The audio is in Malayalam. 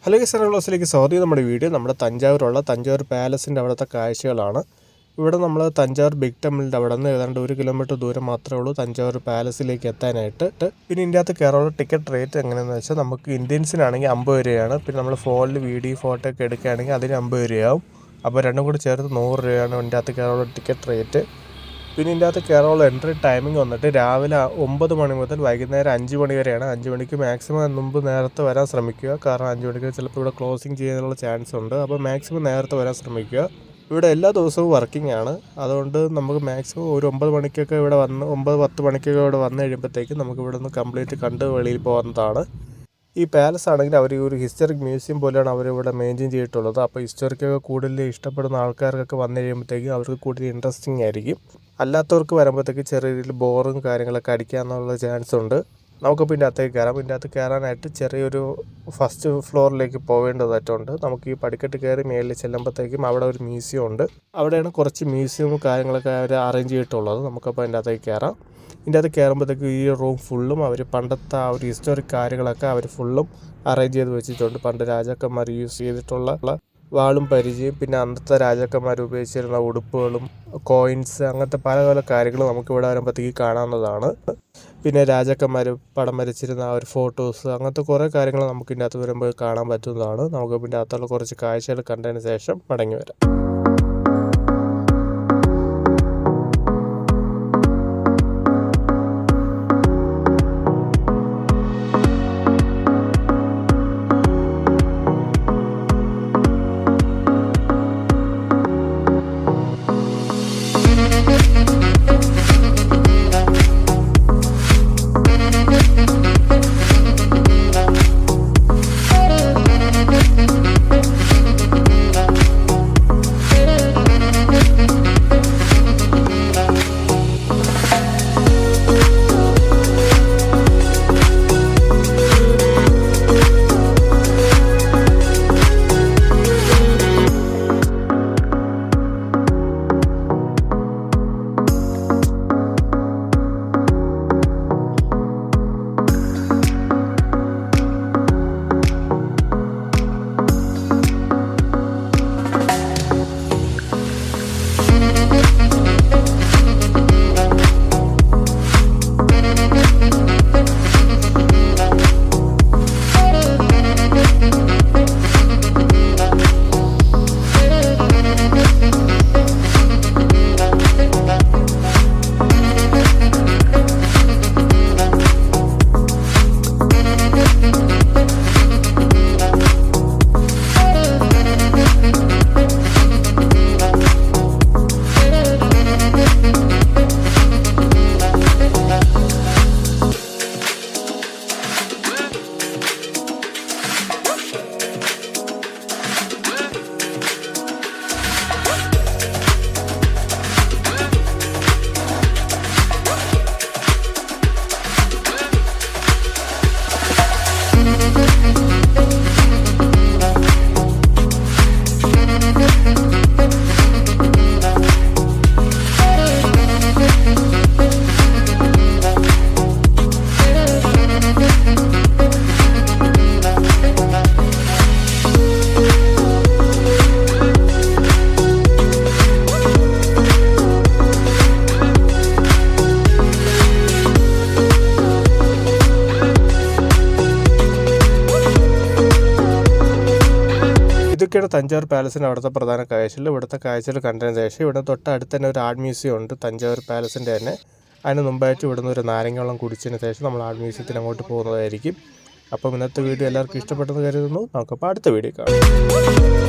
ഹലോ ഗൈസ്, സ്വാഗതം. നമ്മുടെ വീഡിയോ നമ്മുടെ തഞ്ചാവൂർ പാലസിൻ്റെ അവിടുത്തെ കാഴ്ചകളാണ്. ഇവിടെ നമ്മൾ തഞ്ചാവൂർ ബിഗ് ടെമ്പിളിൻ്റെ അവിടെ നിന്ന് ഏതാണ്ട് 1 കിലോമീറ്റർ ദൂരം മാത്രമേ ഉള്ളൂ തഞ്ചാവൂർ പാലസിലേക്ക് എത്താനായിട്ട്. പിന്നെ ഇതിൻ്റെ അകത്ത് കയറാനുള്ള ടിക്കറ്റ് റേറ്റ് എങ്ങനെയാണെന്ന് വെച്ചാൽ നമുക്ക് ഇന്ത്യൻസിനാണെങ്കിൽ 50 രൂപയാണ്. പിന്നെ നമ്മൾ ഫോണിൽ വീഡിയോ ഫോട്ടോ ഒക്കെ എടുക്കുകയാണെങ്കിൽ അതിന് 50 രൂപയാവും. അപ്പോൾ രണ്ടും കൂടി ചേർത്ത് 100 രൂപയാണ് ഇതിൻ്റെ അകത്ത് കയറാനുള്ള ടിക്കറ്റ് റേറ്റ്. പിന്നെ ഇതിൻ്റെ അകത്ത് കയറാനുള്ള എൻട്രി ടൈമിംഗ് വന്നിട്ട് രാവിലെ 9 മണി മുതൽ വൈകുന്നേരം 5 മണി വരെയാണ്. 5 മണിക്ക് മാക്സിമം മുമ്പ് നേരത്തെ വരാൻ ശ്രമിക്കുക. കാരണം 5 മണിക്ക് ചിലപ്പോൾ ഇവിടെ ക്ലോസിങ് ചെയ്യാനുള്ള ചാൻസ് ഉണ്ട്. അപ്പോൾ മാക്സിമം നേരത്തെ വരാൻ ശ്രമിക്കുക. ഇവിടെ എല്ലാ ദിവസവും വർക്കിംഗ് ആണ്. അതുകൊണ്ട് നമുക്ക് മാക്സിമം ഒരു 9 മണിക്കൊക്കെ ഇവിടെ വന്ന് 9-10 മണിക്കൊക്കെ ഇവിടെ വന്നു കഴിയുമ്പോഴത്തേക്കും നമുക്ക് ഇവിടെ നിന്ന് കംപ്ലീറ്റ് കണ്ട് വെളിയിൽ പോകുന്നതാണ്. ഈ പാലസ് ആണെങ്കിൽ അവർ ഒരു ഹിസ്റ്ററിക് മ്യൂസിയം പോലെയാണ് അവരിവിടെ മെയിൻറ്റെയിൻ ചെയ്തിട്ടുള്ളത്. അപ്പോൾ ഹിസ്റ്ററിക്കൊക്കെ കൂടുതൽ ഇഷ്ടപ്പെടുന്ന ആൾക്കാർക്കൊക്കെ വന്നു കഴിയുമ്പോഴത്തേക്കും അവർക്ക് കൂടുതൽ ഇൻട്രസ്റ്റിംഗ് ആയിരിക്കും. അല്ലാത്തവർക്ക് വരുമ്പോഴത്തേക്ക് ചെറിയ രീതിയിൽ ബോറും കാര്യങ്ങളൊക്കെ അടിക്കാമെന്നുള്ള ചാൻസ് ഉണ്ട്. നമുക്കിപ്പോൾ ഇതിൻ്റെ അകത്തേക്ക് കയറാം. ഇതിൻ്റെ അകത്ത് കയറാനായിട്ട് ചെറിയൊരു ഫസ്റ്റ് ഫ്ലോറിലേക്ക് പോകേണ്ടതായിട്ടുണ്ട്. നമുക്ക് ഈ പടിക്കെട്ട് കയറി മേളിൽ ചെല്ലുമ്പോഴത്തേക്കും അവിടെ ഒരു മ്യൂസിയം ഉണ്ട്. അവിടെയാണ് കുറച്ച് മ്യൂസിയവും കാര്യങ്ങളൊക്കെ അവർ അറേഞ്ച് ചെയ്തിട്ടുള്ളത്. നമുക്കപ്പോൾ അതിൻ്റെ അകത്തേക്ക് കയറാം. ഇതിൻ്റെ അകത്ത് കയറുമ്പോഴത്തേക്കും ഈ റൂം ഫുള്ളും അവർ പണ്ടത്തെ ആ ഒരു ഹിസ്റ്റോറിക് കാര്യങ്ങളൊക്കെ അവർ ഫുള്ളും അറേഞ്ച് ചെയ്ത് വെച്ചിട്ടുണ്ട്. പണ്ട് രാജാക്കന്മാർ യൂസ് ചെയ്തിട്ടുള്ള വാളും പരിചയം, പിന്നെ അന്നത്തെ രാജാക്കന്മാർ ഉപയോഗിച്ചിരുന്ന ഉടുപ്പുകളും കോയിൻസ്, അങ്ങനത്തെ പല പല കാര്യങ്ങളും നമുക്കിവിടെ വരുമ്പോഴത്തേക്ക് കാണാവുന്നതാണ്. പിന്നെ രാജാക്കന്മാർ പടം വരച്ചിരുന്ന ആ ഒരു ഫോട്ടോസ്, അങ്ങനത്തെ കുറേ കാര്യങ്ങൾ നമുക്ക് ഇതിൻ്റെ അകത്ത് വരുമ്പോൾ കാണാൻ പറ്റുന്നതാണ്. നമുക്ക് ഇതിൻ്റെ അകത്തുള്ള കുറച്ച് കാഴ്ചകൾ കണ്ടതിന് ശേഷം മടങ്ങി വരാം. ഇതൊക്കെയാണ് തഞ്ചാവൂർ പാലസിൻ്റെ അവിടുത്തെ പ്രധാന കാഴ്ചകൾ. ഇവിടുത്തെ കാഴ്ചകൾ കണ്ടതിന് ശേഷം ഇവിടെ തൊട്ടടുത്ത് തന്നെ ഒരു ആർട്ട് മ്യൂസിയം ഉണ്ട് തഞ്ചാവൂർ പാലസിൻ്റെ തന്നെ. അതിന് മുമ്പായിട്ട് ഇവിടുന്ന് ഒരു നാരങ്ങ വെള്ളം കുടിച്ചതിന് ശേഷം നമ്മൾ ആർട്ട് മ്യൂസിയത്തിന് അങ്ങോട്ട് പോകുന്നതായിരിക്കും. അപ്പം ഇന്നത്തെ വീഡിയോ എല്ലാവർക്കും ഇഷ്ടപ്പെട്ടെന്ന് കരുതുന്നു. നമുക്കപ്പോൾ അടുത്ത വീഡിയോ കാണാം.